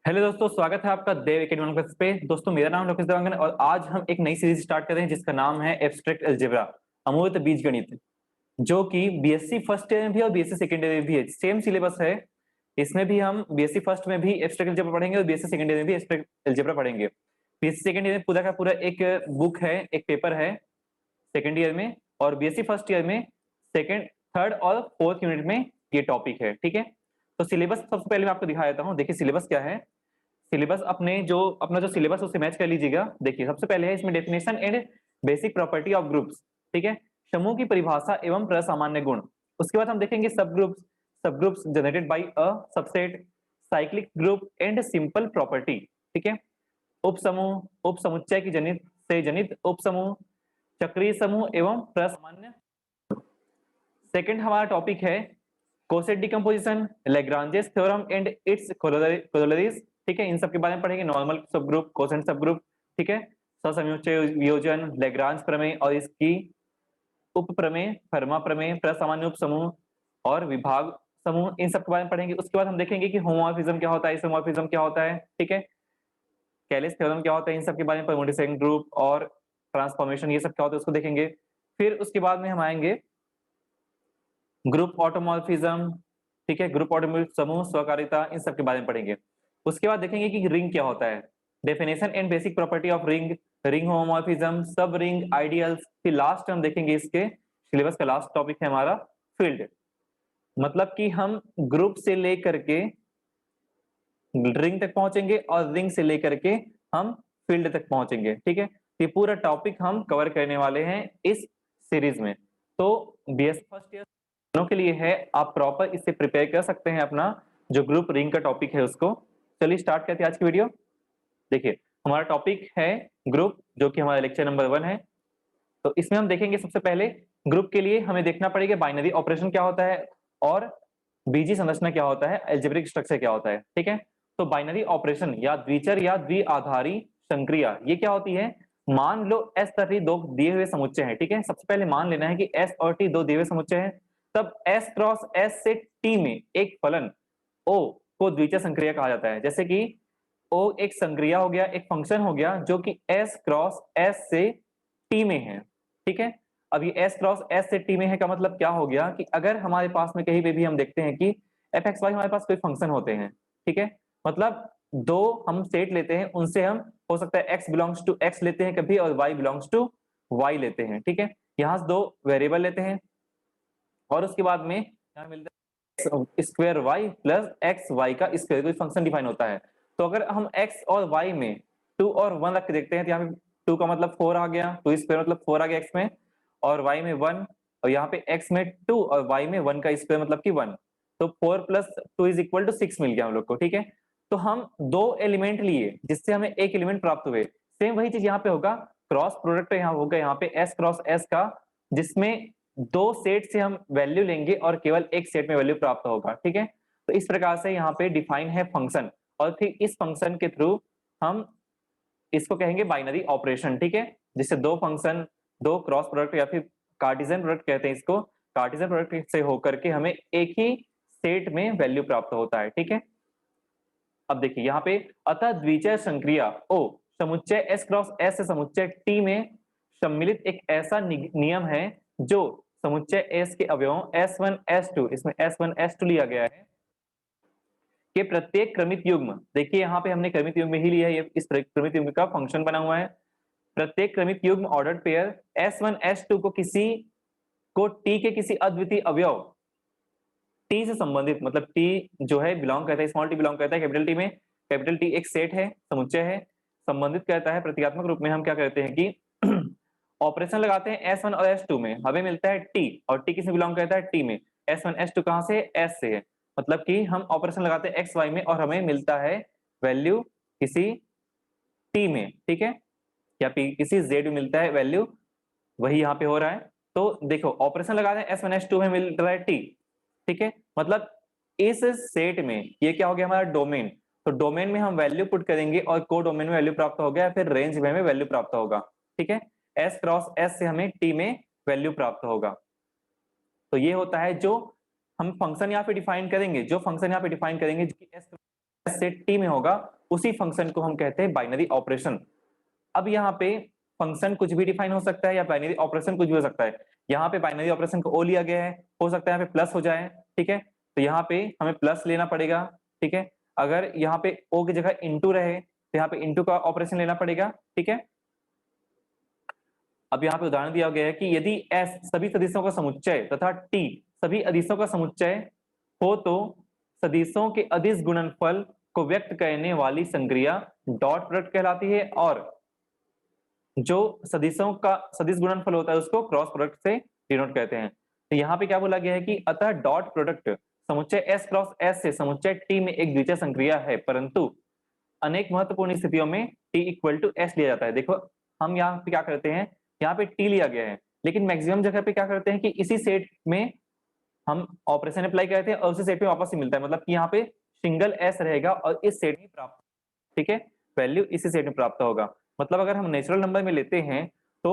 Hello दोस्तों, स्वागत है आपका देव एकेडमी पे। दोस्तों, मेरा नाम लोकेश देवांगन और आज हम एक नई सीरीज स्टार्ट कर रहे हैं जिसका नाम है एब्स्ट्रैक्ट अलजेब्रा, अमूर्त बीजगणित, जो कि बीएससी फर्स्ट ईयर में भी और बीएससी सेकंड ईयर में भी है। सेम सिलेबस है। इसमें भी हम बीएससी फर्स्ट में भी एब्स्ट्रैक्ट अलजेब्रा पढ़ेंगे और बीएससी सेकंड ईयर में भी एब्स्ट्रैक्ट अलजेब्रा पढ़ेंगे। बीएससी सेकंड ईयर में पूरा का पूरा एक बुक है, एक पेपर है सेकंड ईयर में, और बीएससी फर्स्ट ईयर में सेकंड, थर्ड और फोर्थ यूनिट में ये टॉपिक है। ठीक है, तो सिलेबस सबसे पहले मैं आपको दिखा देता हूँ। देखिए सिलेबस क्या है। सिलेबस अपना जो सिलेबस उससे मैच कर लीजिएगा। देखिए सबसे पहले है इसमें definition and basic property of groups. ठीक है, समूह की परिभाषा एवं प्रसामान्य गुण। उसके बाद हम देखेंगे सब groups generated by a subset, cyclic group and simple property. ठीक है, उप समुच्चय की जनित उप समूह, चक्रीय समूह एवं प्रसामान्य। सेकंड हमारा टॉपिक है coset decomposition, Lagrange's theorem and its corollaries. ठीक है, इन सब के बारे में पढ़ेंगे। नॉर्मल सब ग्रुप, कोसेंट सब ग्रुप, ठीक है, ससमुच्चय वियोजन, लैग्रांज प्रमेय और इसकी उप प्रमेय, फर्मा प्रमेय, प्रसामान्य उप समूह और विभाग समूह, इन सब के बारे में पढ़ेंगे। उसके बाद हम देखेंगे कि होमोमॉर्फिज्म क्या होता है, आइसोमॉर्फिज्म क्या होता है, ठीक है, कैलिस थ्योरम क्या होता है, इन सब के बारे में परमुटेशन ग्रुप और ट्रांसफॉर्मेशन, ये सब क्या होता है उसको देखेंगे। फिर उसके बाद में हम आएंगे ग्रुप ऑटोमॉर्फिज्म, ठीक है, ग्रुप ऑटोमॉर्फिज्म, समूह, स्वकारिता, इन सब के बारे में पढ़ेंगे। उसके बाद देखेंगे कि रिंग क्या होता है, definition and basic property of ring, ring homomorphism, सब रिंग, आइडियल्स। फिर लास्ट हम देखेंगे इसके सिलेबस का लास्ट टॉपिक है हमारा फील्ड। मतलब कि हम ग्रुप से लेकर के रिंग तक पहुंचेंगे और रिंग से लेकर के हम फील्ड तक पहुंचेंगे। ठीक है, ये पूरा टॉपिक हम कवर करने वाले हैं इस सीरीज में। तो बीएस फर्स्ट ईयर दोनों के लिए है, आप प्रॉपर इससे प्रिपेयर कर सकते हैं अपना जो ग्रुप रिंग का टॉपिक है उसको। चलिए स्टार्ट करते हैं आज की वीडियो। देखिए हमारा टॉपिक है ग्रुप, जो कि हमारा लेक्चर नंबर 1 है। तो इसमें हम देखेंगे सबसे पहले ग्रुप के लिए हमें देखना पड़ेगा बाइनरी ऑपरेशन क्या होता है और बीजी संरचना क्या होता है, अलजेब्रिक स्ट्रक्चर क्या होता है। ठीक है, तो बाइनरी ऑपरेशन या द्विचर या द्विआधारी संक्रिया ये क्या होती है। मान लो एस तथा दो दिए हुए समुच्चय हैं। ठीक है, सबसे पहले मान लेना है कि एस और टी दो दिए हुए समुच्चय हैं। तब एस क्रॉस एस से टी में एक फलन ओ को द्विचर संक्रिया कहा जाता है। जैसे कि ओ एक संक्रिया हो गया, एक फंक्शन हो गया जो कि एस क्रॉस एस से टी में है। ठीक है, अब ये एस क्रॉस एस से टी में है का मतलब क्या हो गया कि अगर हमारे पास में कहीं पे भी हम देखते हैं कि एफ एक्स वाई हमारे पास कोई फंक्शन होते हैं। ठीक है, मतलब दो हम सेट लेते हैं, उनसे हम हो सकता है एक्स बिलोंग्स टू एक्स लेते हैं कभी और वाई बिलोंग्स टू वाई लेते हैं। ठीक है, यहां से दो वेरिएबल लेते हैं और उसके बाद में यहाँ मिलता है square Y plus X Y का स्क्वायर, कोई फंक्शन डिफाइन होता है। तो अगर हम एक्स और वाई में 2 और 1 रख के देखते हैं तो यहाँ पे 2 का मतलब 4 आ गया, 2 स्क्वायर मतलब 4 आ गया एक्स में, और वाई में 1, और यहाँ पे एक्स में 2 और वाई में 1 का स्क्वायर मतलब कि 1। तो 4 प्लस 2 इज इक्वल टू 6 मिल गया हम लोग को। ठीक है, तो हम दो एलिमेंट लिए जिससे हमें एक एलिमेंट प्राप्त हुए। सेम वही चीज यहाँ पे होगा, क्रॉस प्रोडक्ट यहाँ होगा, यहाँ पे एस क्रॉस एस का, जिसमें दो सेट से हम वैल्यू लेंगे और केवल एक सेट में वैल्यू प्राप्त होगा। ठीक है, तो इस प्रकार से यहाँ पे डिफाइन है फंक्शन, और फिर इस फंक्शन के थ्रू हम इसको कहेंगे बाइनरी ऑपरेशन। ठीक है, जिससे दो फंक्शन, दो क्रॉस प्रोडक्ट या फिर कार्टिजन प्रोडक्ट कहते हैं इसको, कार्टिजन प्रोडक्ट से होकर के हमें एक ही सेट में वैल्यू प्राप्त होता है। ठीक है, अब देखिए यहाँ पे अतः द्विचर संक्रिया ओ समुच्चय एस क्रॉस एस से समुच्चय टी में सम्मिलित एक ऐसा नियम है जो समुच्चय एस के अवयवों S1 S2, इसमें S1 S2 लिया गया है, कि प्रत्येक क्रमित युग्म, देखिए यहाँ पे हमने क्रमित युग्म ही लिया है, ये इस क्रमित युग्म का फंक्शन बना हुआ है। प्रत्येक क्रमित युग्म ऑर्डर्ड पेयर S1 S2 को टी के किसी अद्वितीय अवयव टी से संबंधित, मतलब टी जो है बिलोंग करता है, स्मॉल टी बिलोंग करता है कैपिटल टी में। कैपिटल टी एक सेट है, समुच्चय है, संबंधित करता है। प्रतीकात्मक रूप में हम क्या करते हैं कि ऑपरेशन लगाते हैं S1 और S2 में, हमें मिलता है टी, और टी किसमें बिलोंग करता है, टी में। S1 S2 कहां से, S से है, मतलब कि हम ऑपरेशन लगाते हैं एक्स वाई में और हमें मिलता है वैल्यू किसी टी में। ठीक है, या किसी जेड में मिलता है वैल्यू, वही यहाँ पे हो रहा है। तो देखो ऑपरेशन लगा रहे हैं S1 S2 में मिल रहा है टी। ठीक है, मतलब इस सेट में ये क्या हो गया हमारा डोमेन, तो डोमेन में हम वैल्यू पुट करेंगे और को डोमेन में वैल्यू प्राप्त हो गया, फिर रेंज में हमें वैल्यू प्राप्त होगा। ठीक है, एस क्रॉस एस से हमें टी में वैल्यू प्राप्त होगा। तो ये होता है जो हम फंक्शन यहाँ पे डिफाइन करेंगे, जो फंक्शन यहाँ पे डिफाइन करेंगे जो कि एस से टी में होगा उसी फंक्शन को हम कहते हैं बाइनरी ऑपरेशन। अब यहाँ पे फंक्शन कुछ भी डिफाइन हो सकता है या बाइनरी ऑपरेशन कुछ भी हो सकता है। यहाँ पे बाइनरी ऑपरेशन को ओ लिया गया है, हो सकता है यहाँ पे प्लस हो जाए, ठीक है, तो यहाँ पे हमें प्लस लेना पड़ेगा, ठीक है। अगर यहाँ पे ओ की जगह इंटू रहे तो यहाँ पे इंटू का ऑपरेशन लेना पड़ेगा, ठीक है। अब यहाँ पे उदाहरण दिया गया है कि यदि एस सभी सदिशों का समुच्चय तथा टी सभी अदिशों का समुच्चय हो तो सदिशों के अदिश गुणनफल को व्यक्त करने वाली संक्रिया डॉट प्रोडक्ट कहलाती है, और जो सदिशों का सदिश गुणनफल होता है उसको क्रॉस प्रोडक्ट से डिनोट कहते हैं। तो यहाँ पे क्या बोला गया है कि अतः डॉट प्रोडक्ट समुच्चय एस क्रॉस एस से समुच्चय टी में एक द्वितीय संक्रिया है, परंतु अनेक महत्वपूर्ण स्थितियों में टी इक्वल टू एस लिया जाता है। देखो हम यहाँ पे क्या करते हैं, यहाँ पे टी लिया गया है, लेकिन मैक्सिमम जगह पे क्या करते हैं कि इसी सेट में हम ऑपरेशन अप्लाई करते हैं और उसी सेट में वापस ही मिलता है, मतलब कि यहाँ पे सिंगल एस रहेगा और इस सेट में प्राप्त, ठीक है, वैल्यू इसी सेट में प्राप्त होगा। मतलब अगर हम नेचुरल नंबर में लेते हैं तो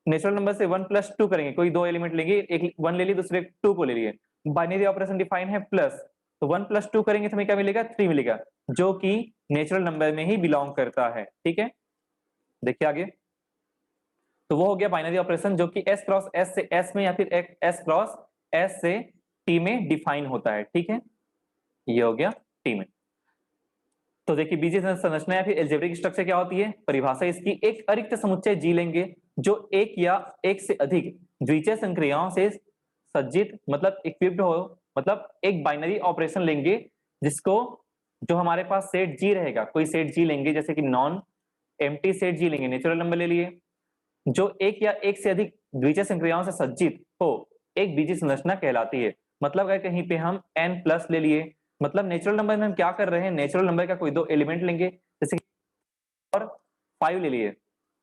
नेचुरल नंबर से 1 + 2 करेंगे, कोई दो एलिमेंट लेंगे, एक 1 ले ली दूसरे 2 को ले लिए, बाइनरी ऑपरेशन डिफाइन है प्लस, तो 1 + 2 करेंगे तो हमें क्या मिलेगा 3 मिलेगा, जो कि नेचुरल नंबर में ही बिलोंग करता है, ठीक है। देखिए आगे, तो वो हो गया बाइनरी ऑपरेशन जो कि एस क्रॉस एस से एस में या फिर एस क्रॉस एस से टी में डिफाइन होता है, ठीक है, ये हो गया टी में। तो देखिए बीजीय संरचना या फिर एल्जेब्रिक स्ट्रक्चर क्या होती है, परिभाषा इसकी, एक अरिक्त समुच्चय जी लेंगे जो एक या एक से अधिक द्वितीय संक्रियाओं से सज्जित मतलब इक्विप्ड हो, मतलब एक बाइनरी ऑपरेशन लेंगे जिसको, जो हमारे पास सेट जी रहेगा, कोई सेट जी लेंगे जैसे कि नॉन एम्प्टी सेट जी लेंगे, नेचुरल नंबर ले लिए, जो एक या एक से अधिक द्वितीय संक्रियाओं से सज्जित हो, एक बीजीय संरचना कहलाती है। मतलब अगर कहीं पे हम n प्लस ले लिए, मतलब नेचुरल नंबर में हम क्या कर रहे हैं, नेचुरल नंबर का कोई दो एलिमेंट लेंगे जैसे कि और 5 ले लिए,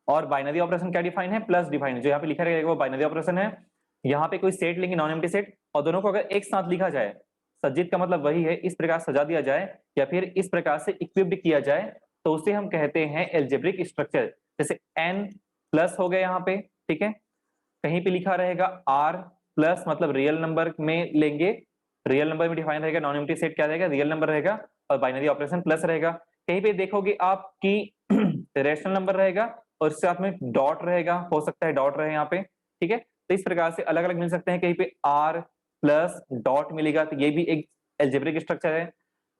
और बाइनरी ऑपरेशन क्या डिफाइन है, प्लस डिफाइन है, जो यहाँ पे लिखा रहेगा वो बाइनरी ऑपरेशन है। यहाँ पे कोई सेट लेंगे नॉन एम्प्टी सेट, और दोनों को अगर एक साथ लिखा जाए, सज्जित का मतलब वही है इस प्रकार सजा दिया जाए या फिर इस प्रकार से इक्विप्ड किया जाए, तो उसे हम कहते हैं एल्जेब्रिक स्ट्रक्चर। जैसे n प्लस हो गया यहाँ पे, ठीक है, कहीं पे लिखा रहेगा r प्लस, मतलब रियल नंबर में लेंगे, रियल नंबर में डिफाइन रहेगा, नॉन एम्प्टी सेट क्या रहेगा, रियल नंबर रहेगा, और बाइनरी ऑपरेशन प्लस रहेगा। कहीं पे देखोगे आप कि रेशनल नंबर रहेगा और इसके साथ में डॉट रहेगा, हो सकता है डॉट रहे यहाँ पे, ठीक है। तो इस प्रकार से अलग अलग मिल सकते हैं, कहीं पे r प्लस डॉट मिलेगा, तो ये भी एक एल्जेब्रिक स्ट्रक्चर है।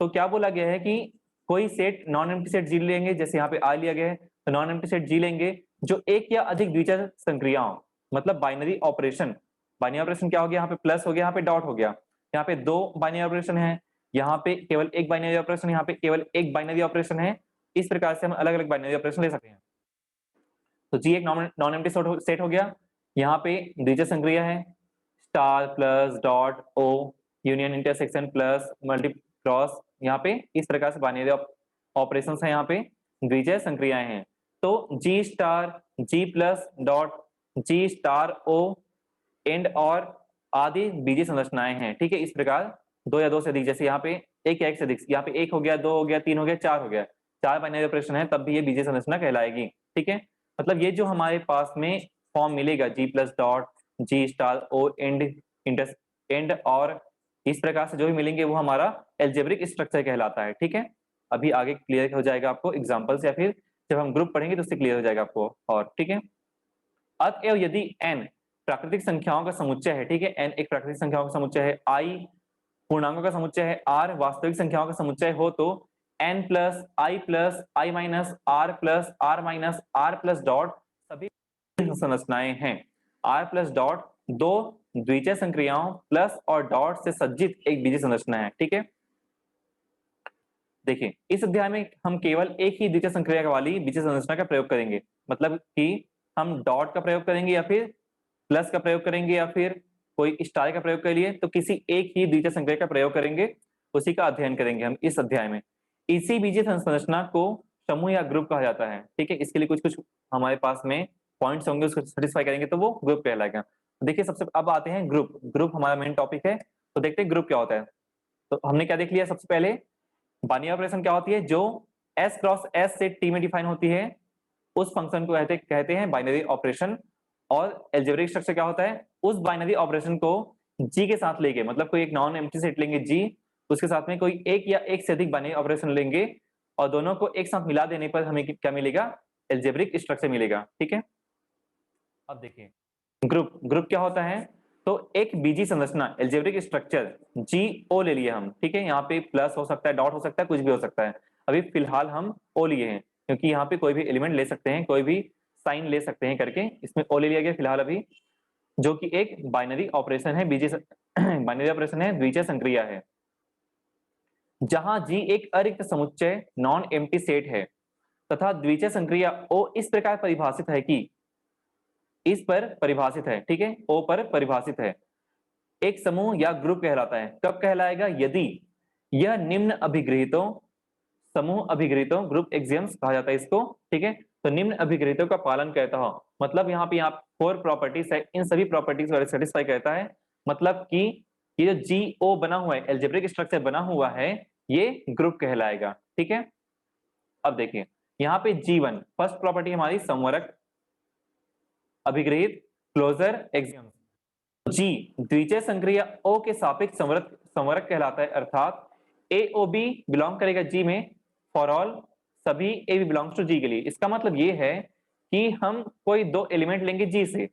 तो क्या बोला गया है कि कोई सेट नॉन एम्प्टी सेट जी लेंगे, जैसे यहाँ पे आ लिया गया है, तो नॉन एम्प्टी सेट जी लेंगे जो एक या अधिक द्वितीय संक्रियाओं, मतलब बाइनरी ऑपरेशन, बाइनरी ऑपरेशन क्या हो गया, यहाँ पे प्लस हो गया, यहाँ पे डॉट हो गया, यहाँ पे दो बाइनरी ऑपरेशन है, यहाँ पे केवल एक बाइनरी ऑपरेशन, यहाँ पे केवल एक बाइनरी ऑपरेशन है। इस प्रकार से हम अलग अलग बाइनरी ऑपरेशन ले सकते हैं। तो जी एक नॉन एम्प्टी सेट हो गया, यहाँ पे द्वितीय संक्रिया है, star plus dot O union intersection plus multi cross, यहाँ पे इस प्रकार से बाइनरी ऑपरेशन है, यहाँ पे द्वितीय संक्रियाएं हैं। तो G star G plus dot G star O and और आदि बीजीय संरचनाएं हैं, ठीक है। इस प्रकार दो या दो से अधिक, जैसे यहाँ पे एक या एक से अधिक, यहाँ पे एक हो गया, दो हो गया, तीन हो गया, चार हो गया, चार बाइनरी ऑपरेशन है, तब भी ये बीजीय संरचना कहलाएगी, ठीक है। मतलब ये जो हमारे पास में फॉर्म मिलेगा G plus dot G star O and inter and और इस प्रकार से जो भी मिलेंगे वो हमारा एल्जेब्रिक स्ट्रक्चर कहलाता है, ठीक है। अभी आगे क्लियर हो जाएगा आपको एग्जाम्पल्स, या फिर जब हम ग्रुप पढ़ेंगे तो उससे क्लियर हो जाएगा आपको, और ठीक है। अतएव यदि n प्राकृतिक संख्याओं का समुच्चय है, ठीक है, n एक प्राकृतिक संख्याओं का समुच्चय है, i पूर्णांकों का समुच्चय है, r वास्तविक संख्याओं का समुच्चय हो, तो n plus i minus r minus r plus dot सभी संरचनाएं हैं। r प्लस डॉट दो द्वितीय संक्रियाओं प्लस और डॉट से सज्जित एक बीजीय संरचना है, ठीक है। देखिए इस अध्याय में हम केवल एक ही द्वितीय संक्रिया वाली बीजीय संरचना का प्रयोग करेंगे, मतलब कि हम डॉट का प्रयोग करेंगे या फिर प्लस का प्रयोग करेंगे या फिर कोई स्टार का प्रयोग कर लिए, तो किसी एक ही द्वितीय संक्रिया का प्रयोग करेंगे, उसी का अध्ययन करेंगे हम इस अध्याय में। इसी बीजीय संरचना को समूह या ग्रुप कहा जाता है, ठीक है। इसके लिए कुछ कुछ हमारे पास में पॉइंट्स होंगे, उसको सेटिस्फाई करेंगे तो वो ग्रुप कहलाएगा। देखिए सबसे अब आते हैं ग्रुप, ग्रुप हमारा मेन टॉपिक है, तो देखते हैं ग्रुप क्या होता है। तो हमने क्या देख लिया, सबसे पहले बाइनरी ऑपरेशन क्या होती है, जो s क्रॉस s से t में डिफाइन होती है, उस फंक्शन को कहते हैं बाइनरी ऑपरेशन। और एल्जेब्रिक स्ट्रक्चर क्या होता है, उस बाइनरी ऑपरेशन को g के साथ लेके, मतलब कोई एक नॉन एम्प्टी सेट लेंगे g, उसके साथ में कोई एक या एक से अधिक बाइनरी ऑपरेशन लेंगे और दोनों को एक साथ मिला देने पर हमें क्या मिलेगा, एल्जेब्रिक स्ट्रक्चर मिलेगा। ठीक है, अब देखिए ग्रुप, ग्रुप क्या होता है, तो एक बीजी संरचना एल्जेब्रिक स्ट्रक्चर जी ओ ले लिए हम। ठीक है, यहाँ पे प्लस हो सकता है, डॉट हो सकता है, कुछ भी हो सकता है। अभी फिलहाल हम ओ लिए हैं क्योंकि यहाँ पे कोई भी एलिमेंट ले सकते हैं, कोई भी साइन ले सकते हैं करके, इसमें ओ ले लिया गया फिलहाल अभी, जो कि एक बाइनरी ऑपरेशन है, बीजी बाइनरी ऑपरेशन है, द्वितीय संक्रिया है, जहां जी एक अरिक्त समुच्चय नॉन एम्प्टी सेट है तथा द्वितीय संक्रिया ओ इस प्रकार परिभाषित है कि, इस पर परिभाषित है, ठीक है, ओ पर परिभाषित है, एक समूह या ग्रुप कहलाता है। कब कहलाएगा, यदि यह निम्न अभिगृहितों, समूह अभिगृहितों, ग्रुप एक्सियम्स कहा जाता है इसको। ठीक है, तो निम्न अभिगृहितों का पालन करता हो, मतलब यहाँ पे यहाँ 4 प्रॉपर्टीज है, इन सभी प्रॉपर्टीज को सेटिस्फाई करता है, मतलब कि ये जो जी ओ बना हुआ है, एल्जेब्रिक स्ट्रक्चर बना हुआ है, ये ग्रुप कहलाएगा। ठीक है, अब देखिए यहाँ पे G1 फर्स्ट प्रॉपर्टी हमारी संवरक अभिगृहित क्लोजर एक्सियम्स, जी द्वितीय संक्रिया ओ के सापेक्ष संवरक संवरक कहलाता है, अर्थात ए ओ बी बिलोंग करेगा जी में फॉर ऑल, सभी ए बी बिलोंग्स टू जी के लिए। इसका मतलब ये है कि हम कोई दो एलिमेंट लेंगे जी से,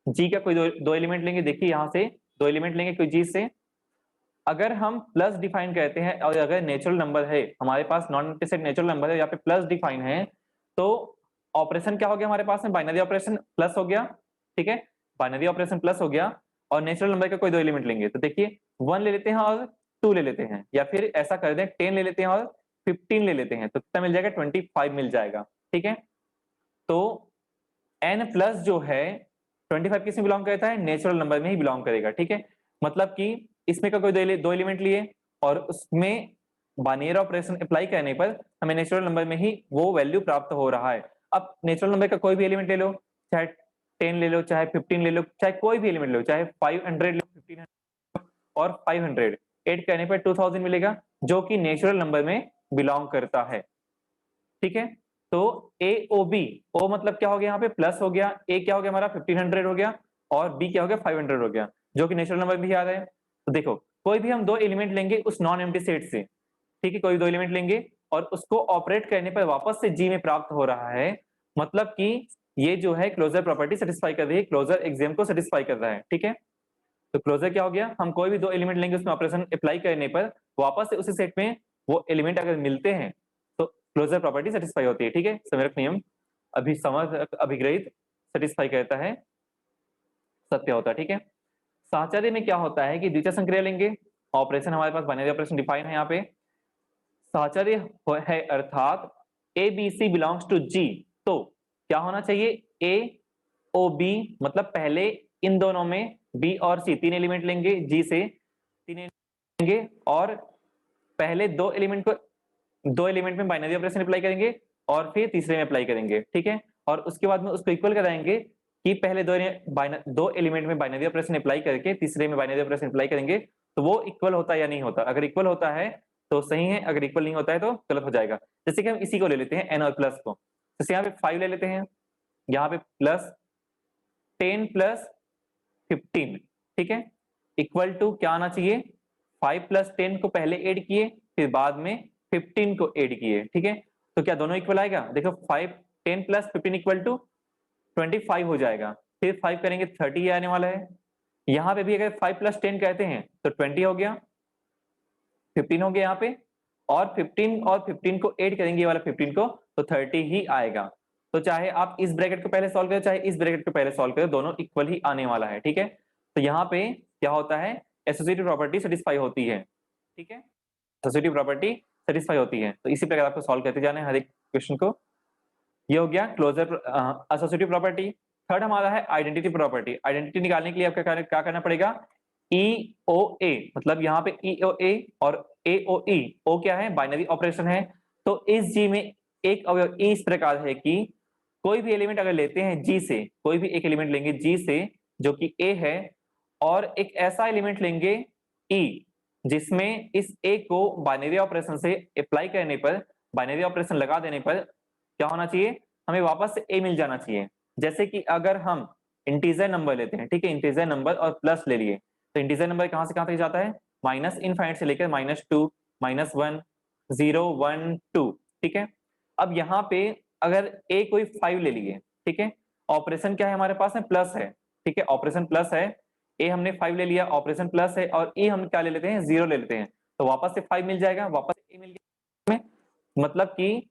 जी का कोई दो एलिमेंट लेंगे, देखिए यहां से दो एलिमेंट लेंगे कोई जी से, अगर हम प्लस डिफाइन करते हैं और अगर नेचुरल नंबर है हमारे पास, non empty set natural number है, यहाँ पे प्लस डिफाइन है, तो ऑपरेशन क्या हो गया हमारे पास में, बाइनरी ऑपरेशन प्लस हो गया। ठीक है, बाइनरी ऑपरेशन प्लस हो गया और नेचुरल नंबर का कोई दो एलिमेंट लेंगे, तो देखिए 1 ले लेते हैं और 2 ले लेते हैं, या फिर ऐसा कर दें 10 ले लेते हैं और 15 ले लेते हैं, तो कितना मिल जाएगा, 25 मिल जाएगा। ठीक है, तो n प्लस जो है 25 किस में बिलोंग करता है, नेचुरल नंबर में ही बिलोंग करेगा। ठीक है, मतलब कि इसमें का कोई दो एलिमेंट लिए और उसमें बाइनरी ऑपरेशन अप्लाई करने पर हमें नेचुरल नंबर में ही वो वैल्यू प्राप्त हो रहा है। अब नेचुरल नंबर का कोई भी एलिमेंट ले लो, चाहे 10 ले लो, चाहे 15 ले लो, चाहे कोई भी एलिमेंट ले लो, चाहे 500 लो, 1500 और 500 ऐड करने पर 2000 मिलेगा, जो कि नेचुरल नंबर में बिलोंग करता है। ठीक है, तो ए ओ बी, ओ मतलब क्या हो गया यहाँ पे प्लस हो गया, ए क्या हो गया हमारा 1500 हो गया और बी क्या हो गया 500 हो गया, जो कि नेचुरल नंबर भी आ रहा है। तो देखो कोई भी हम दो एलिमेंट लेंगे उस नॉन एम्प्टी सेट से, ठीक है, कोई दो एलिमेंट लेंगे और उसको ऑपरेट करने पर वापस से जी में प्राप्त हो रहा है, मतलब कि ये जो है क्लोजर प्रॉपर्टी सेटिस्फाई कर रही है, क्लोजर एक्सियम को सेटिस्फाई कर रहा है। ठीक है, तो क्लोजर क्या हो गया, हम कोई भी दो एलिमेंट लेंगे उसमें ऑपरेशन अप्लाई करने पर वापस से उसी सेट में वो एलिमेंट अगर मिलते हैं तो क्लोजर प्रॉपर्टी सेटिस्फाई होती है। ठीक है, संवरक नियम अभिसमर्थ अभिग्रहित सेटिस्फाई करता है, सत्य होता है। ठीक है, साहचर्य में क्या होता है कि द्वितीय संक्रिया लेंगे, ऑपरेशन हमारे पास बाइनरी ऑपरेशन डिफाइन है यहाँ पे, साहचर्य है अर्थात A B C belongs to G, तो क्या होना चाहिए, ए ओ बी, मतलब पहले इन दोनों में बी और सी तीन एलिमेंट लेंगे, जी से तीन एलिमेंट लेंगे और पहले दो एलिमेंट में बाइनरी ऑपरेशन अप्लाई करेंगे और फिर तीसरे में अप्लाई करेंगे। ठीक है, और उसके बाद में उसको इक्वल कराएंगे कि पहले दो एलिमेंट में बाइनरी ऑपरेशन अप्लाई करके तीसरे में बाइनरी ऑपरेशन अप्लाई करेंगे, तो वो इक्वल होता है या नहीं होता, अगर इक्वल होता है तो सही है, अगर इक्वल नहीं होता है तो गलत हो जाएगा। जैसे कि हम इसी को ले लेते हैं एन और प्लस को, जैसे यहाँ पे 5 ले लेते हैं, यहाँ पे प्लस 10 प्लस 15, ठीक है, इक्वल टू क्या आना चाहिए, 5 प्लस 10 को पहले ऐड किए फिर बाद में 15 को ऐड किए। ठीक है, तो क्या दोनों इक्वल आएगा, देखो 10 प्लस 15 इक्वल टू 25 हो जाएगा, फिर 5 करेंगे 30 आने वाला है, यहाँ पे भी अगर 5 प्लस 10 कहते हैं तो 20 हो गया, 15 हो गया यहाँ पे, और 15 को ऐड करेंगे ये वाला 15 को, तो 30 ही आएगा। तो चाहे आप इस ब्रैकेट को पहले सॉल्व करो चाहे इस ब्रैकेट को पहले सॉल्व करो, दोनों इक्वल ही आने वाला है। ठीक है, तो यहाँ पे क्या होता है, एसोसिएटिव प्रॉपर्टी सेटिस्फाई होती है। ठीक है, एसोसिएटिव प्रॉपर्टी सेटिस्फाई होती है, तो इसी प्रकार आपको सॉल्व करते जाना है हर एक क्वेश्चन को। ये हो गया क्लोजर एसोसिएटिव प्रॉपर्टी। थर्ड हमारा है आइडेंटिटी प्रॉपर्टी। आइडेंटिटी निकालने के लिए आपको क्या करना पड़ेगा, ई ओ ए, मतलब यहाँ पे ई ओ ए और ए ओ ई, ओ क्या है, बाइनरी ऑपरेशन है, तो इस जी में एक अवयव ई इस प्रकार है कि कोई भी एलिमेंट अगर लेते हैं जी से, कोई भी एक एलिमेंट लेंगे जी से जो कि ए है, और एक ऐसा एलिमेंट लेंगे ई जिसमें इस ए को बाइनरी ऑपरेशन से अप्लाई करने पर, बाइनरी ऑपरेशन लगा देने पर क्या होना चाहिए, हमें वापस से ए मिल जाना चाहिए। जैसे कि अगर हम इंटीजर नंबर लेते हैं, ठीक है, इंटीजर नंबर और प्लस ले लिए, तो इंटीजर नंबर कहां से कहां तक जाता है, माइनस इनफाइनाइट से लेकर -2, -1, 0, 1, 2, ठीक है। अब यहाँ पे अगर a कोई 5 ले लिए, ठीक है, ऑपरेशन क्या है हमारे पास में, प्लस है, ठीक है, ऑपरेशन प्लस है, a हमने 5 ले लिया, ऑपरेशन प्लस है, और e हम क्या ले लेते हैं, 0 ले लेते हैं, तो वापस से 5 मिल जाएगा, वापस a मिल गया, मतलब कि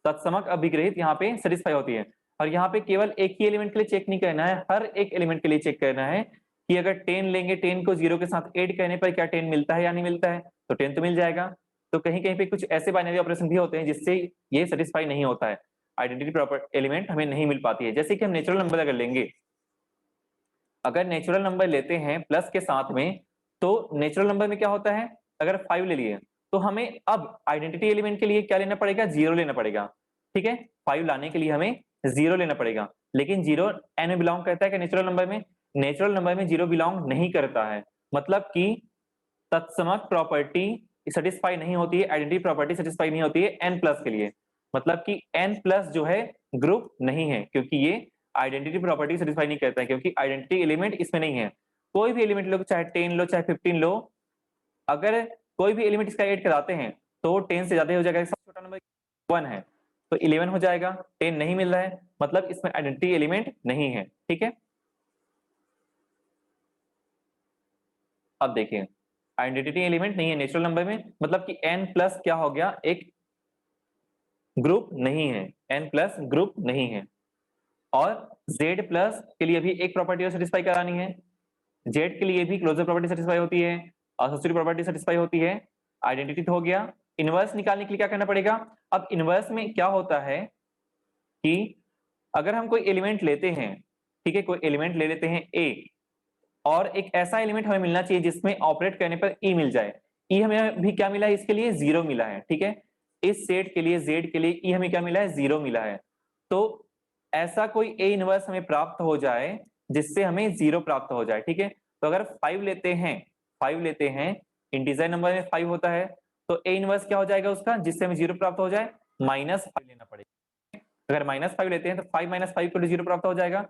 तत्समक अभिग्रहित यहाँ पे सेटिस्फाई होती है। और यहाँ पे केवल एक ही एलिमेंट के लिए चेक नहीं करना है, हर एक एलिमेंट के लिए चेक करना है कि अगर 10 लेंगे, 10 को 0 के साथ ऐड करने पर क्या 10 मिलता है या नहीं मिलता है, तो 10 तो मिल जाएगा। तो कहीं कहीं पे कुछ ऐसे बाइनरी ऑपरेशन भी होते हैं जिससे ये सेटिस्फाई नहीं होता है, आइडेंटिटी प्रॉपर एलिमेंट हमें नहीं मिल पाती है। जैसे कि हम नेचुरल नंबर अगर लेंगे, अगर नेचुरल नंबर लेते हैं प्लस के साथ में, तो नेचुरल नंबर में क्या होता है, अगर 5 ले लिए तो हमें अब आइडेंटिटी एलिमेंट के लिए क्या लेना पड़ेगा, 0 लेना पड़ेगा, ठीक है, 5 लाने के लिए हमें 0 लेना पड़ेगा। लेकिन 0 n में बिलोंग करता है क्या नेचुरल नंबर में, नेचुरल नंबर में 0 बिलोंग नहीं करता है, मतलब कि तत्समक प्रॉपर्टी सेटिस्फाई नहीं होती है, आइडेंटिटी प्रॉपर्टी सेटिस्फाई नहीं होती है n प्लस के लिए, मतलब कि n प्लस जो है ग्रुप नहीं है, क्योंकि ये आइडेंटिटी प्रॉपर्टी सेटिस्फाई नहीं करता है, क्योंकि आइडेंटिटी एलिमेंट इसमें नहीं है। कोई भी एलिमेंट लो, चाहे 10 लो चाहे 15 लो, अगर कोई भी एलिमेंट इसका ऐड कराते हैं तो 10 से ज्यादा हो जाएगा, सबसे छोटा नंबर 1 है तो 11 हो जाएगा, 10 नहीं मिल रहा है, मतलब इसमें आइडेंटिटी एलिमेंट नहीं है, ठीक है। अब देखिए आइडेंटिटी एलिमेंट नहीं है नेचुरल नंबर में, मतलब कि n प्लस क्या हो गया, एक ग्रुप नहीं है, n प्लस ग्रुप नहीं है। और z प्लस के लिए भी एक प्रॉपर्टी सेटिस्फाई करानी है, z के लिए भी क्लोजर प्रॉपर्टी सेटिस्फाई होती है, एसोसिएटिव प्रॉपर्टी सेटिस्फाई होती है, आइडेंटिटी तो हो गया। इनवर्स निकालने के लिए क्या करना पड़ेगा, अब इनवर्स में क्या होता है कि अगर हम कोई एलिमेंट लेते हैं, ठीक है, कोई एलिमेंट ले लेते हैं a, और एक ऐसा एलिमेंट हमें मिलना चाहिए जिसमें ऑपरेट करने पर e मिल जाए, e हमें भी क्या मिला है, इसके लिए 0 मिला है, ठीक है, इस सेट के लिए z के लिए e हमें क्या मिला है, 0 मिला है। तो ऐसा कोई a इनवर्स हमें प्राप्त हो जाए जिससे हमें 0 प्राप्त हो जाए, ठीक है। तो अगर 5 लेते हैं, 5 लेते हैं, इंटीजर नंबर में 5 होता है, तो a इनवर्स क्या हो जाएगा उसका, जिससे हमें 0 प्राप्त हो जाए, -5 लेना पड़ेगा। अगर -5 लेते हैं तो 5 -5 को 0 प्राप्त हो जाएगा,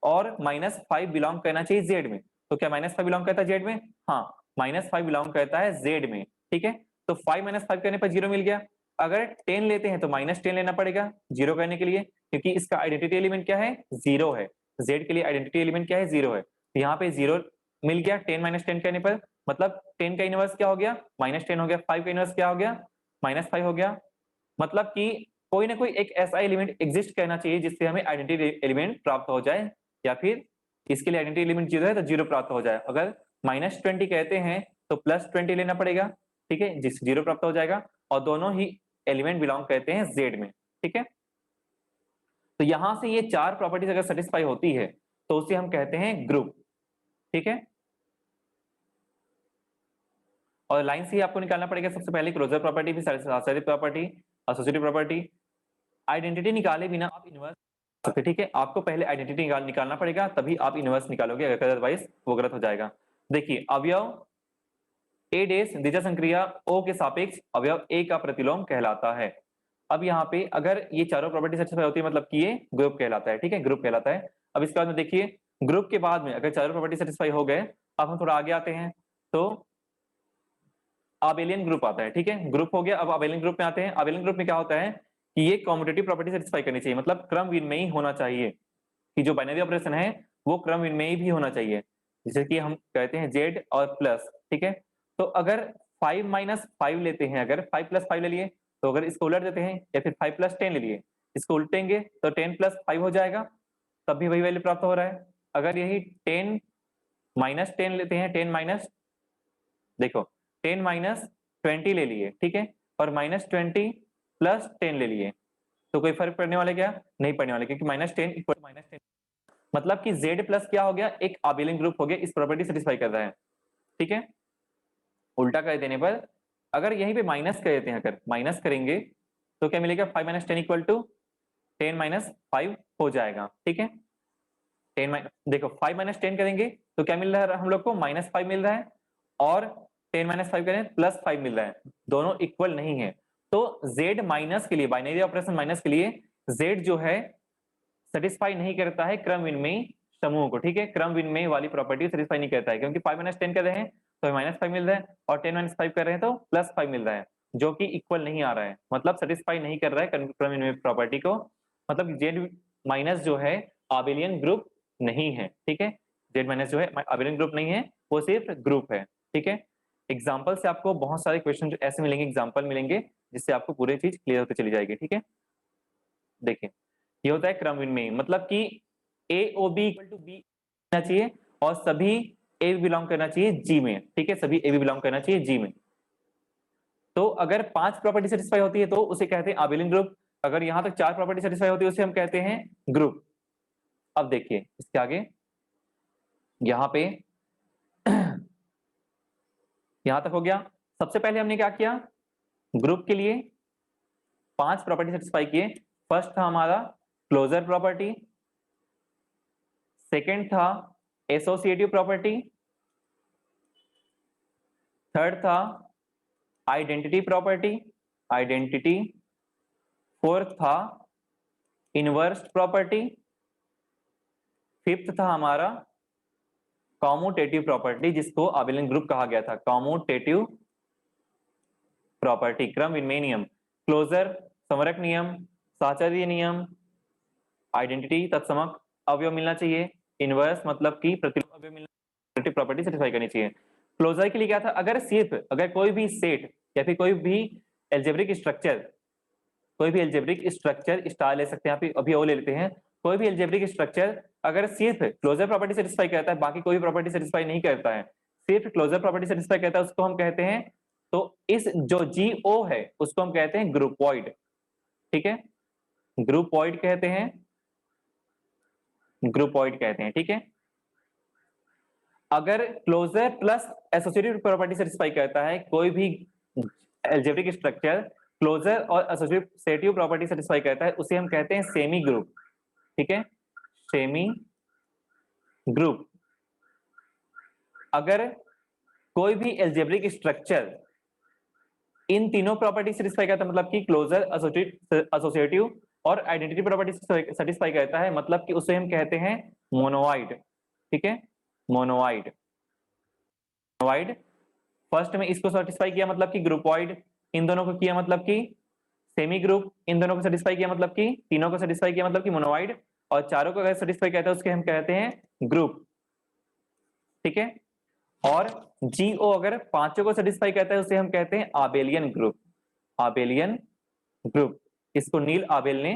और -5 बिलोंग करना चाहिए z में, तो क्या -5 बिलोंग करता है z में, हाँ, -5 बिलोंग करता है z में, ठीक है। तो 5 -5 करने पर 0 मिल गया। अगर 10 लेते हैं तो -10 लेना पड़ेगा 0 करने के लिए, क्योंकि इसका आइडेंटिटी एलिमेंट क्या है, 0 है, z के लिए आइडेंटिटी एलिमेंट क्या है, 0 है, तो यहाँ पे 0 मिल गया 10 -10 करने पर, मतलब 10 का इनवर्स क्या हो गया, -10 हो गया, 5 का इनवर्स क्या हो गया, -5 हो गया, मतलब कि कोई ना कोई एक ऐसा एलिमेंट एग्जिस्ट करना चाहिए जिससे हमें आइडेंटिटी एलिमेंट प्राप्त हो जाए, या फिर इसके लिए आइडेंटिटी एलिमेंट 0 है तो 0 प्राप्त हो जाए। अगर -20 कहते हैं तो +20 लेना पड़ेगा, ठीक है, जिससे 0 प्राप्त हो जाएगा, और दोनों ही एलिमेंट बिलोंग करते हैं z में, ठीक है। तो यहां से ये 4 प्रॉपर्टीज अगर सेटिस्फाई होती है तो उसे हम कहते हैं ग्रुप, ठीक है। और लाइन से ही आपको निकालना पड़ेगा सबसे पहले क्लोजर प्रॉपर्टी, फिर satisfactory property, associative property. Identity निकाले बिना आप इनवर्स सकते, ठीक है, आपको पहले आइडेंटिटी निकालना पड़ेगा, तभी आप इनवर्स निकालोगे, अदरवाइज वो गलत हो जाएगा। देखिए अवयव ए डेस द्वितीय संक्रिया O के सापेक्ष अवयव A का प्रतिलोम कहलाता है। अब यहाँ पे अगर ये चारों प्रॉपर्टी सेटिस्फाई होती है, मतलब कि ये ग्रुप कहलाता है, ठीक है, ग्रुप कहलाता है। अब इसके बाद में देखिए ग्रुप के बाद में अगर चारों प्रॉपर्टी सेटिस्फाई हो गए, अब हम थोड़ा आगे आते हैं, तो आबेलियन ग्रुप आता है, ठीक है, ग्रुप हो गया। अब आबेलियन ग्रुप में आते हैं। आबेलियन ग्रुप में क्या होता है कि ये कॉम्यूटेटिव प्रॉपर्टी सेटिस्फाई करनी चाहिए, मतलब क्रम विनिमयी होना चाहिए, कि जो बाइनरी ऑपरेशन है वो क्रम विनिमयी भी होना चाहिए, जैसे कि हम कहते हैं जेड और प्लस, ठीक है। तो अगर 5 -5 लेते हैं, अगर 5 + 5 ले लिए, तो अगर इसको उलट देते हैं, या फिर 5 + 10 ले लिए, इसको उल्टेंगे तो 10 + 5 हो जाएगा, तब भी वही वैल्यू प्राप्त हो रहा है। अगर यही 10 -10 लेते हैं, 10 माइनस, देखो 10 -20 ले लिए, ठीक है, और -20 + 10 ले लिए, तो कोई फर्क पड़ने वाला क्या, नहीं पड़ने वाला, क्योंकि -10 = -10, मतलब कि Z प्लस क्या हो गया, एक आबेलियन ग्रुप हो गया, इस प्रॉपर्टी सेटिस्फाई कर रहा है, ठीक है। उल्टा कर देने पर अगर यहीं पे माइनस कर देते हैं, अगर माइनस करेंगे तो क्या मिलेगा, 5 - 10 = 10 - 5 हो जाएगा, ठीक है। 10 देखो 5 - 10 करेंगे तो क्या मिल रहा है हम लोग को, -5 मिल रहा है, और 10 - 5 करें +5 मिल रहा है, दोनों इक्वल नहीं है। तो Z माइनस के लिए, बाइनरी ऑपरेशन माइनस के लिए Z जो है सेटिस्फाई नहीं करता है क्रम विनिमयी समूह को, ठीक है, क्रम विनिमय वाली प्रॉपर्टी सेटिस्फाई नहीं करता है, क्योंकि 5 - 10 कर रहे हैं तो -5 मिल रहा है, और 10 - 5 कर रहे हैं तो +5 मिल रहा है, जो कि इक्वल नहीं आ रहा है, मतलब सेटिस्फाई नहीं कर रहा है क्रम विनिमय प्रॉपर्टी को। मतलब जेड माइनस जो है आबेलियन ग्रुप नहीं है, ठीक है। जेड माइनस जो है आबेलियन ग्रुप नहीं है, वो सिर्फ ग्रुप है, ठीक है। एग्जाम्पल से आपको बहुत सारे क्वेश्चन ऐसे मिलेंगे, एग्जाम्पल मिलेंगे, जिससे आपको पूरी चीज क्लियर होती चली जाएगी, ठीक है। देखिए, ये होता है क्रम विनिमय, मतलब कि A O B equal to B होना चाहिए, और सभी ए बिलोंग करना चाहिए जी में, ठीक है, सभी ए बिलोंग करना चाहिए जी में। तो अगर 5 प्रॉपर्टी सेटिस्फाई होती है तो उसे कहते हैं आबेलियन ग्रुप। अगर यहां तक 4 प्रॉपर्टी सेटिस्फाई होती है उसे हम कहते हैं ग्रुप। अब देखिए इसके आगे, यहां पे यहां तक हो गया। सबसे पहले हमने क्या किया, ग्रुप के लिए 5 प्रॉपर्टी सेटिस्फाई किए। फर्स्ट था हमारा क्लोजर प्रॉपर्टी, सेकेंड था एसोसिएटिव प्रॉपर्टी, थर्ड था आइडेंटिटी प्रॉपर्टी, आइडेंटिटी, फोर्थ था इनवर्स प्रॉपर्टी, फिफ्थ था हमारा कॉम्यूटेटिव प्रॉपर्टी, जिसको आबेलियन ग्रुप कहा गया था, कॉम्यूटेटिव प्रॉपर्टी। क्रम विनिमय नियम, क्लोजर समरक नियम, साहचर्य नियम, आइडेंटिटी तत्समक अवयव मिलना चाहिए, इनवर्स मतलब कि प्रतिलोम अवयव मिलना, प्रॉपर्टी सेटिस्फाई करनी चाहिए। क्लोजर के लिए क्या था, अगर कोई भी सेट या फिर कोई भी एल्जेब्रिक स्ट्रक्चर, कोई भी एल्जेब्रिक स्ट्रक्चर स्टार ले सकते हैं, अभी वो ले लेते हैं, कोई भी एल्जेब्रिक स्ट्रक्चर अगर सिर्फ क्लोजर प्रॉपर्टी सेटिस्फाई करता है, बाकी कोई प्रॉपर्टी सेटिस्फाई नहीं करता है, सिर्फ क्लोजर प्रॉपर्टी सेटिस्फाई करता है, उसको हम कहते हैं, तो इस जो जीओ है उसको हम कहते हैं ग्रुपॉइड, ठीक है, ग्रुपॉइड कहते हैं, ग्रुपॉइड कहते हैं, ठीक है। अगर closure plus associative property satisfy करता है कोई भी एल्जेब्रिक स्ट्रक्चर, क्लोजर और एसोसिएटिव प्रॉपर्टी सेटिस्फाई करता है, उसे हम कहते हैं सेमी ग्रुप, ठीक है, सेमी ग्रुप। अगर कोई भी एल्जेब्रिक स्ट्रक्चर इन तीनों प्रॉपर्टी सेटिस्फाई करता है, मतलब कि क्लोजर, एसोसिएटिव और आइडेंटिटी प्रॉपर्टी सेटिस्फाई करता है, मतलब कि उसे हम कहते हैं मोनोइड, ठीक है, मोनोइड। मोनोइड फर्स्ट में इसको सेटिस्फाई किया मतलब कि ग्रुपॉइड, इन दोनों को किया मतलब कि सेमी ग्रुप, इन दोनों को सेटिस्फाई किया मतलब कि तीनों को सेटिस्फाई किया मतलब कि मोनोइड, और चारों को अगर सेटिस्फाई करता है उसके हम कहते हैं ग्रुप, ठीक है। और जीओ अगर पांचों को सेटिस्फाई करता है उसे हम कहते हैं आबेलियन ग्रुप, आबेलियन ग्रुप। इसको नील आबेल ने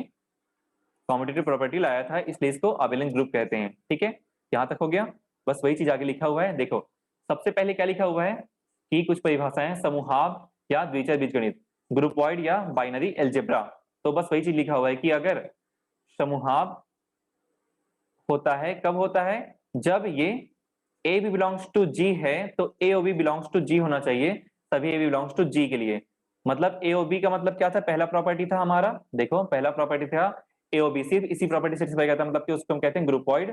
कॉम्यूटेटिव प्रॉपर्टी लाया था, इसलिए इसको आबेलियन ग्रुप कहते हैं, ठीक है। यहां तक हो गया, बस वही चीज आगे लिखा हुआ है। देखो सबसे पहले क्या लिखा हुआ है कि कुछ परिभाषाएं, समूहाव या द्विचर बीजगणित, ग्रुपॉइड या बाइनरी एल्जेब्रा। तो बस वही चीज लिखा हुआ है कि अगर समूहाव होता है, कब होता है, जब ये ए बी बिलोंग्स टू जी है तो ए ओ बी बिलोंग्स टू जी होना चाहिए, सभी ए बी बिलोंग्स टू जी के लिए। मतलब ए ओ बी का मतलब क्या था, पहला प्रॉपर्टी था हमारा, देखो पहला प्रॉपर्टी था ए ओ बी, सिर्फ इसी प्रॉपर्टी सेटिस्फाई करता है, मतलब कि उसको हम कहते हैं ग्रुपॉइड,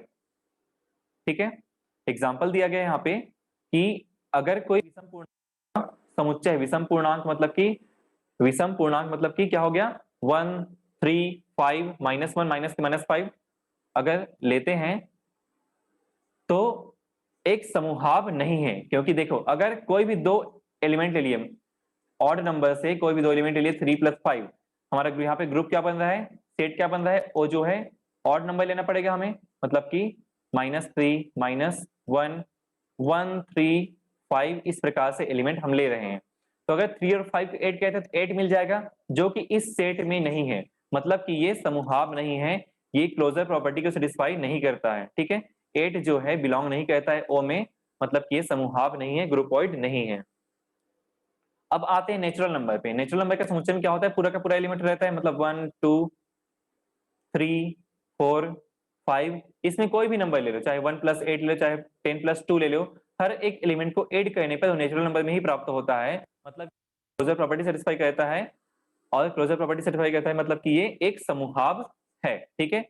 ठीक है। एग्जाम्पल दिया गया यहाँ पे कि अगर कोई विषम पूर्णांक समुच्चय, विषम पूर्णांक मतलब कि, विषम पूर्णांक मतलब कि क्या हो गया, 1 3 5 -1 -5 अगर लेते हैं तो एक समूहाव नहीं है, क्योंकि देखो अगर कोई भी दो एलिमेंट ले लिए, ऑड नंबर से कोई भी दो एलिमेंट ले लिए 3 + 5, हमारा यहाँ पे ग्रुप क्या बन रहा है, सेट क्या बन रहा है, वो जो है ऑड नंबर लेना पड़ेगा हमें, मतलब कि -3 -1 1 3 5 इस प्रकार से एलिमेंट हम ले रहे हैं। तो अगर 3 और 5 8 कहते हैं तो 8 मिल जाएगा, जो कि इस सेट में नहीं है, मतलब कि ये समूहाव नहीं है, ये क्लोजर प्रॉपर्टी को सेटिस्फाई नहीं करता है, ठीक है। 8 जो है बिलोंग नहीं करता है ओ में, मतलब कि ये समूहाव नहीं है, ग्रुपॉइड नहीं है। अब आते हैं नेचुरल नंबर पे। नेचुरल नंबर का समुच्चय में क्या होता है, पूरा का पूरा एलिमेंट रहता है, मतलब 1 2 3 4 5, इसमें कोई भी नंबर ले लो, चाहे 1 + 8 ले लो, चाहे 10 + 2 ले लो, हर एक एलिमेंट को ऐड करने पर नेचुरल नंबर में ही प्राप्त होता है, मतलब क्लोजर प्रॉपर्टी सेटिस्फाई करता है, और क्लोजर प्रॉपर्टी सेटिस्फाई करता है मतलब कि ये एक समूहाव है, ठीक है,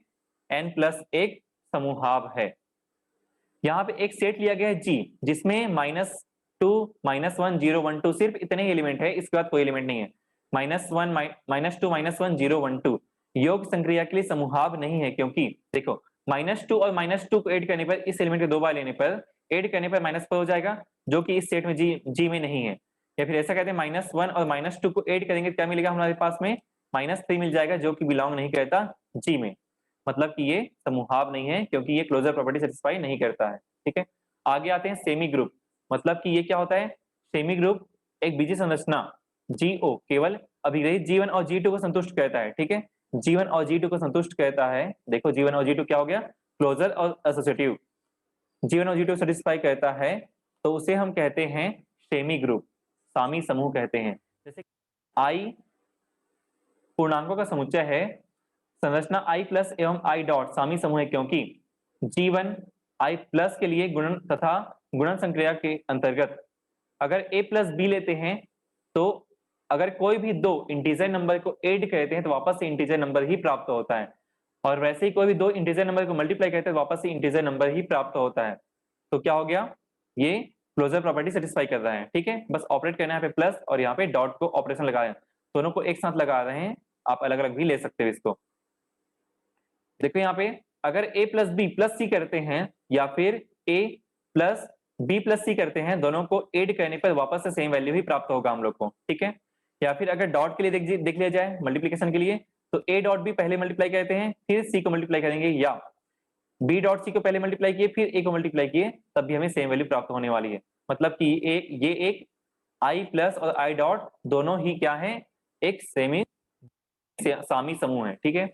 n+1 समूहाव है। यहाँ पे एक सेट लिया गया है जी, जिसमें -2 -1 0 1 2 सिर्फ इतने ही एलिमेंट है, इसके बाद कोई एलिमेंट नहीं है। -1 -2 -1 0 1 2 योग संक्रिया के लिए समूहाव नहीं है, क्योंकि देखो -2 और -2 को ऐड करने पर, इस एलिमेंट के दो बार लेने पर, ऐड करने पर -4 हो जाएगा, जो कि इस सेट में जी में नहीं है। या फिर ऐसा कहते हैं -1 और -2 को ऐड करेंगे तो क्या मिलेगा हमारे पास में, -3 मिल जाएगा, जो कि बिलोंग नहीं करता जी में। मतलब कि ये समूहाव नहीं है क्योंकि ये क्लोजर प्रॉपर्टी सेटिस्फाई नहीं करता है। ठीक है, आगे आते हैं सेमी ग्रुप। मतलब कि ये क्या होता है, सेमी ग्रुप एक बीजीय संरचना जीओ केवल अभिग्रहित G1 और G2 को संतुष्ट करता है। ठीक है, G1 और G2 को संतुष्ट करता है। देखो G1 और G2 क्या हो गया, क्लोजर और एसोसिएटिव। G1 और G2 सेटिस्फाई करता है तो उसे हम कहते हैं सेमी ग्रुप, सामी समूह कहते हैं। जैसे I पूर्णांकों का समुच्चय है, संरचना I प्लस एवं I डॉट सामी समूह है क्योंकि G1 I प्लस के लिए गुणन तथा गुणन संक्रिया के अंतर्गत अगर A प्लस बी लेते हैं तो अगर कोई भी दो इंटीजर नंबर को ऐड करते हैं तो वापस से इंटीजर नंबर ही प्राप्त होता है, और वैसे ही कोई भी दो इंटीजर नंबर को मल्टीप्लाई करते हैं तो वापस से इंटीजर नंबर ही प्राप्त होता है। तो क्या हो गया, ये क्लोजर प्रॉपर्टी सेटिस्फाई कर रहा है। ठीक है, बस ऑपरेट करना है यहाँ पे प्लस और यहाँ पे डॉट को ऑपरेशन लगाया, दोनों को एक साथ लगा रहे हैं, आप अलग अलग भी ले सकते हो इसको। देखो यहाँ पे अगर a प्लस बी प्लस सी करते हैं या फिर a प्लस बी प्लस सी करते हैं, दोनों को ऐड करने पर वापस से सेम वैल्यू ही प्राप्त होगा हम लोग को। ठीक है, या फिर अगर डॉट के लिए देख लिया जाए मल्टीप्लीकेशन के लिए, तो a डॉट बी पहले मल्टीप्लाई करते हैं फिर c को मल्टीप्लाई करेंगे, या b डॉट सी को पहले मल्टीप्लाई किए फिर a को मल्टीप्लाई किए, तब भी हमें सेम वैल्यू प्राप्त होने वाली है। मतलब कि ये एक i प्लस और i डॉट दोनों ही क्या है, एक सेमी सामी समूह है। ठीक है,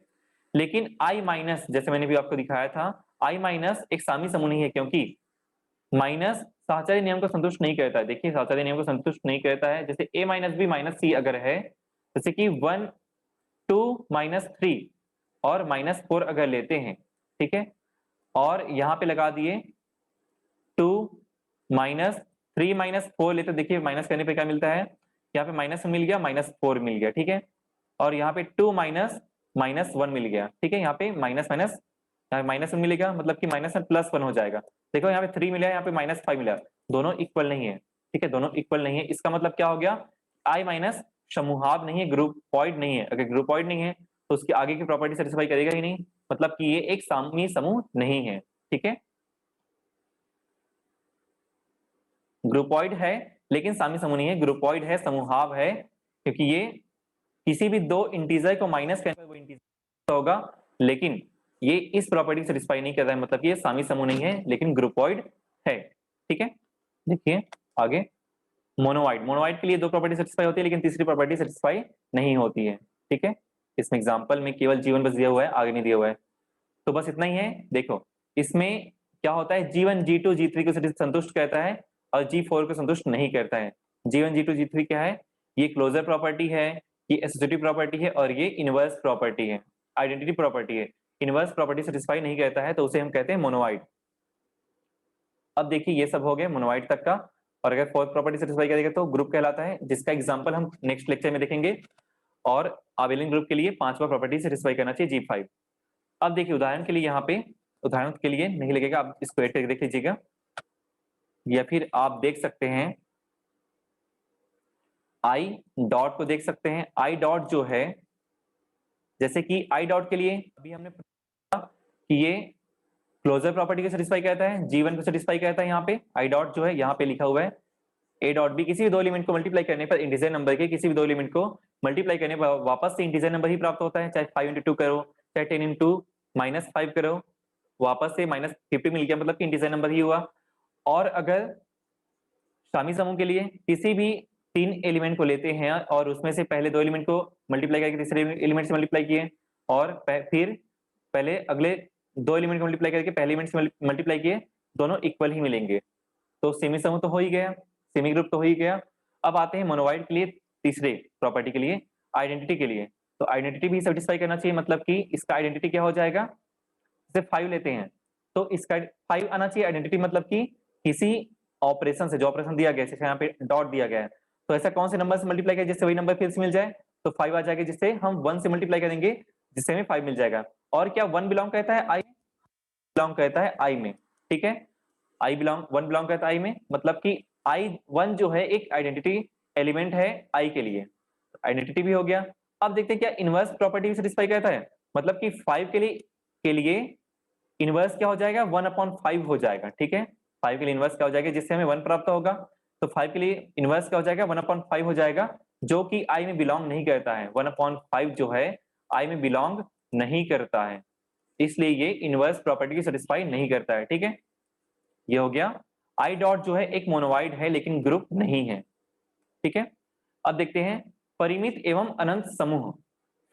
लेकिन I माइनस जैसे मैंने भी आपको दिखाया था, I माइनस एक सामी समूह नहीं है क्योंकि माइनस साहचर्य नियम को संतुष्ट नहीं करता है। देखिए साहचर्य नियम को संतुष्ट नहीं करता है। जैसे a माइनस बी माइनस सी अगर है, जैसे कि 1 2 -3 और -4 अगर लेते हैं, ठीक है, और यहाँ पे लगा दिए 2 -3 -4 लेते, देखिए माइनस करने पे क्या मिलता है, यहाँ पे -1 मिल गया, -4 मिल गया। ठीक है, और यहाँ पे 2 -1 मिल गया। ठीक है, यहाँ पे माइनस माइनस -1 मिलेगा, मतलब कि -1 +1 हो जाएगा। देखो यहाँ पे 3 मिला है, यहाँ पे -5 मिला, दोनों इक्वल नहीं है। ठीक है, दोनों इक्वल नहीं है, इसका मतलब क्या हो गया, I माइनस समूहाव नहीं है, ग्रुपॉइड नहीं है। अगर ग्रुपॉइड नहीं है तो उसकी आगे की प्रॉपर्टी सेटिस्फाई करेगा ही नहीं, मतलब कि ये एक सामी समूह नहीं है। ठीक है, ग्रुपॉइड है लेकिन सामी समूह नहीं है, ग्रुपॉइड है, समूहाव है, क्योंकि ये किसी भी दो इंटीजर को माइनस करने पर वो इंटीजर होगा, लेकिन ये इस प्रॉपर्टी को सेटिस्फाई नहीं कर रहा है, मतलब ये सामी समूह नहीं है लेकिन ग्रुपॉइड है। ठीक है, देखिए आगे मोनोवाइड। मोनोवाइड के लिए दो प्रॉपर्टी सेटिस्फाई होती है लेकिन तीसरी प्रॉपर्टी सेटिस्फाई नहीं होती है। ठीक है, इसमें एग्जांपल में केवल G1 बस दिया हुआ है, आगे नहीं दिया हुआ है, तो बस इतना ही है। देखो इसमें क्या होता है, G1 G2 G3 को संतुष्ट करता है और G4 को संतुष्ट नहीं करता है। G1 G2 G3 क्या है, ये क्लोजर प्रॉपर्टी है, ये एसोसिएटिव प्रॉपर्टी है और ये इनवर्स प्रॉपर्टी है, आइडेंटिटी प्रॉपर्टी है। इनवर्स प्रॉपर्टी सेटिस्फाई नहीं करता है तो उसे हम कहते हैं मोनोवाइड। अब देखिए ये सब हो गया मोनोवाइड तक का, और अगर फोर्थ प्रॉपर्टी सेटिस्फाई करेगा तो ग्रुप कहलाता है, जिसका एग्जांपल हम नेक्स्ट लेक्चर में देखेंगे। और आबेलियन ग्रुप के लिए पांचवा प्रॉपर्टी सेटिस्फाई करना चाहिए G5। अब देखिए उदाहरण के लिए यहाँ पे, उदाहरण के लिए नहीं लगेगा, आप इसको ऐड करके देख लीजिएगा, या फिर आप देख सकते हैं आई डॉट को देख सकते हैं। आई डॉट जो है, जैसे कि आई डॉट के लिए अभी हमने कि ये क्लोजर प्रॉपर्टी को सेटिस्फाई करता है, G1 को सेटिस्फाई करता है। यहाँ पे आई डॉट जो है यहाँ पे लिखा हुआ है, ए डॉट बी किसी भी दो एलिमेंट को मल्टीप्लाई करने पर इंटीजर नंबर के किसी भी दो एलिमेंट को मल्टीप्लाई करने पर वापस से इंटीजर नंबर ही प्राप्त होता है, चाहे 5 into 2 करो, चाहे 10 into -5 करो, वापस से -50 मिल गया, मतलब कि इंटीजर नंबर ही हुआ। और अगर शामी समूह के लिए किसी भी तीन एलिमेंट को लेते हैं और उसमें से पहले दो एलिमेंट को मल्टीप्लाई करके तीसरे एलिमेंट से मल्टीप्लाई किए, और फिर पहले अगले दो एलिमेंट को मल्टीप्लाई करके पहले एलिमेंट से मल्टीप्लाई किए, दोनों इक्वल ही मिलेंगे, तो सेमी समूह तो हो ही गया, सेमी ग्रुप तो हो ही गया। अब आते हैं मोनोवाइड के लिए, तीसरे प्रॉपर्टी के लिए, आइडेंटिटी के लिए। तो आइडेंटिटी भी सेटिस्फाई करना चाहिए, मतलब कि इसका आइडेंटिटी क्या हो जाएगा, जैसे 5 लेते हैं तो इसका 5 आना चाहिए आइडेंटिटी, मतलब कि किसी ऑपरेशन से, जो ऑपरेशन दिया गया है, जैसे यहाँ पे डॉट दिया गया है, तो ऐसा कौन से नंबर से मल्टीप्लाई करें जिससे वही नंबर फिर से मिल जाए, तो 5 आ जाएगा, जिससे हम 1 से मल्टीप्लाई करेंगे जिससे हमें 5 मिल जाएगा। और क्या 1 बिलोंग करता है आई, बिलोंग करता है आई में। ठीक है, आई बिलोंग 1 बिलोंग करता है आई में, मतलब कि आई 1 जो है एक आइडेंटिटी एलिमेंट है आई के लिए, आइडेंटिटी भी हो गया। अब देखते हैं क्या इनवर्स प्रॉपर्टी भी सेटिस्फाई करता है, मतलब कि 5 के लिए इनवर्स क्या हो जाएगा, 1/5 हो जाएगा। ठीक है, 5 के लिए इनवर्स क्या हो जाएगा, जिससे हमें 1 प्राप्त होगा। तो 5 के लिए इनवर्स क्या हो जाएगा, 1/5 हो जाएगा, जो कि आई में बिलोंग नहीं करता है। 1/5 जो है आई में बिलोंग नहीं करता है, इसलिए ये इनवर्स प्रॉपर्टी की सेटिस्फाई नहीं करता है। ठीक है, ये हो गया। आई डॉट जो है एक मोनोवाइड है लेकिन ग्रुप नहीं है। ठीक है, अब देखते हैं परिमित एवं अनंत समूह,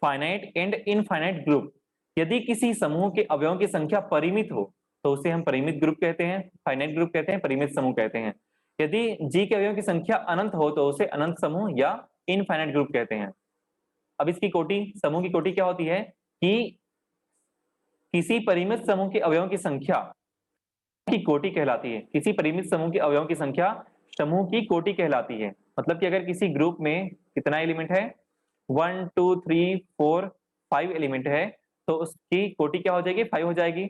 फाइनाइट एंड इनफाइनाइट ग्रुप। यदि किसी समूह के अवयवों की संख्या परिमित हो तो उसे हम परिमित ग्रुप कहते हैं, फाइनाइट ग्रुप कहते हैं, परिमित समूह कहते हैं। यदि जी के अवयवों की संख्या अनंत हो तो उसे अनंत समूह या इनफाइनाइट ग्रुप कहते हैं। अब इसकी कोटि, समूह की कोटि क्या होती है कि किसी परिमित समूह के अवयवों की संख्या की कोटि कहलाती है। किसी परिमित समूह के अवयवों की संख्या समूह की कोटि कहलाती है। मतलब कि अगर किसी ग्रुप में कितना एलिमेंट है, 1 2 3 4 5 एलिमेंट है, तो उसकी कोटि क्या हो जाएगी, 5 हो जाएगी।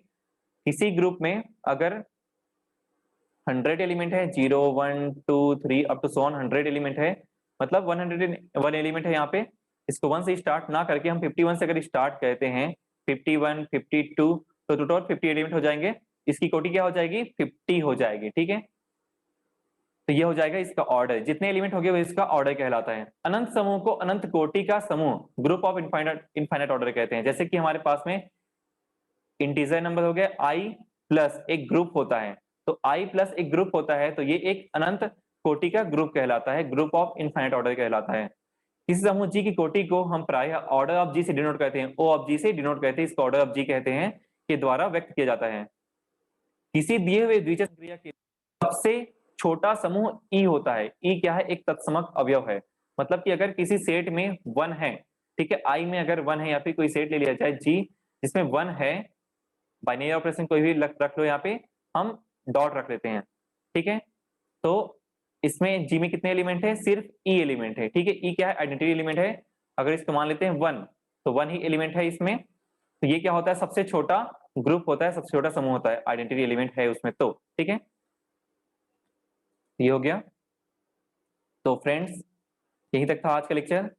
किसी ग्रुप में अगर 100 एलिमेंट है, 0 1 2 3 अप टू 100 एलिमेंट है, मतलब 101 एलिमेंट है यहाँ पे, इसको 1 से स्टार्ट ना करके हम 51 से अगर स्टार्ट करते हैं, 51 52, तो टोटल 50 एलिमेंट हो जाएंगे। इसकी कोटि क्या हो जाएगी, 50 हो जाएगी। ठीक है, तो ये हो जाएगा इसका ऑर्डर, जितने एलिमेंट हो गए वो इसका ऑर्डर कहलाता है। अनंत समूह को अनंत कोटि का समूह, ग्रुप ऑफ इनफाइनाइट ऑर्डर कहते हैं। जैसे कि हमारे पास में इंटीजर नंबर हो गया आई प्लस एक ग्रुप होता है, तो आई प्लस एक ग्रुप होता है, तो ये एक अनंत कोटि का ग्रुप कहलाता है, ग्रुप ऑफ इनफाइनाइट ऑर्डर कहलाता है। किसी समूह जी की कोटि को हम प्रायः ऑर्डर ऑफ जी से डिनोट करते हैं, ओ ऑफ जी से डिनोट करते हैं, इसको ऑर्डर ऑफ जी कहते हैं, के द्वारा व्यक्त किया जाता है। किसी दिए हुए द्वितीय क्रिया के सबसे छोटा समूह ई होता है। ई क्या है, एक तत्समक अवयव है। मतलब कि अगर किसी सेट में 1 है, ठीक है, आई में अगर 1 है, या फिर कोई सेट ले लिया जाए जी जिसमें 1 है, बाइनरी ऑपरेशन कोई भी रख लो, यहाँ पे हम डॉट रख लेते हैं। ठीक है, तो इसमें जी में कितने एलिमेंट है, सिर्फ ई एलिमेंट है। ठीक है, ई क्या है, आइडेंटिटी एलिमेंट है। अगर इसको मान लेते हैं 1, तो 1 ही एलिमेंट है इसमें, तो ये क्या होता है, सबसे छोटा ग्रुप होता है, सबसे छोटा समूह होता है, आइडेंटिटी एलिमेंट है उसमें। तो ठीक है, ये हो गया। तो फ्रेंड्स, यहीं तक था आज का लेक्चर।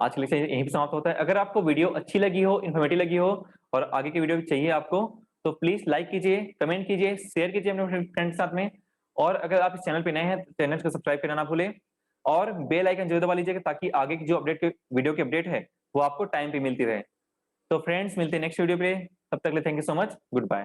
आज का लेक्चर यहीं पे समाप्त होता है। अगर आपको वीडियो अच्छी लगी हो, इन्फॉर्मेटिव लगी हो, और आगे की वीडियो चाहिए आपको, तो प्लीज लाइक कीजिए, कमेंट कीजिए, शेयर कीजिए अपने फ्रेंड के साथ में। और अगर आप इस चैनल पे नए हैं तो चैनल को सब्सक्राइब करना ना भूलें, और बेल आइकन जरूर दबा लीजिएगा, ताकि आगे की जो अपडेट वीडियो की अपडेट है वो आपको टाइम पे मिलती रहे। तो फ्रेंड्स, मिलते हैं नेक्स्ट वीडियो पे, तब तक के लिए thank you so much, good bye.